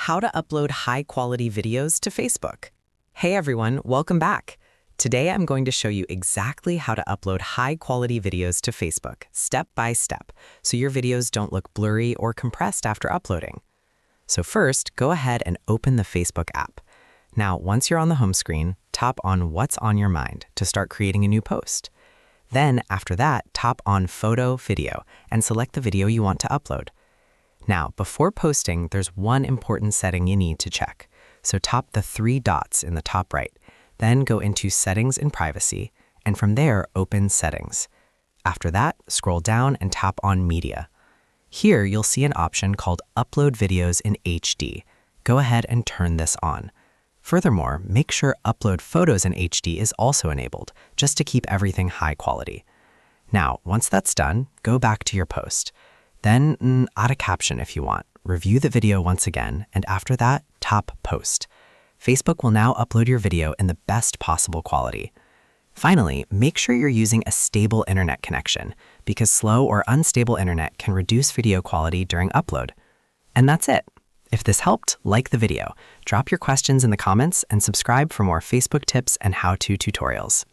how to upload high-quality videos to Facebook. Hey everyone, welcome back. Today I'm going to show you exactly how to upload high-quality videos to Facebook, step by step, so your videos don't look blurry or compressed after uploading. So first, go ahead and open the Facebook app. Now, once you're on the home screen, tap on What's on Your Mind to start creating a new post. Then, after that, tap on Photo, Video, and select the video you want to upload. Now, before posting, there's one important setting you need to check. So tap the three dots in the top right, then go into Settings and Privacy, and from there, open Settings. After that, scroll down and tap on Media. Here, you'll see an option called Upload Videos in HD. Go ahead and turn this on. Furthermore, make sure Upload Photos in HD is also enabled, just to keep everything high quality. Now, once that's done, go back to your post. Then add a caption if you want. Review the video once again, and after that, tap Post. Facebook will now upload your video in the best possible quality. Finally, make sure you're using a stable internet connection, because slow or unstable internet can reduce video quality during upload. And that's it. If this helped, like the video, drop your questions in the comments, and subscribe for more Facebook tips and how-to tutorials.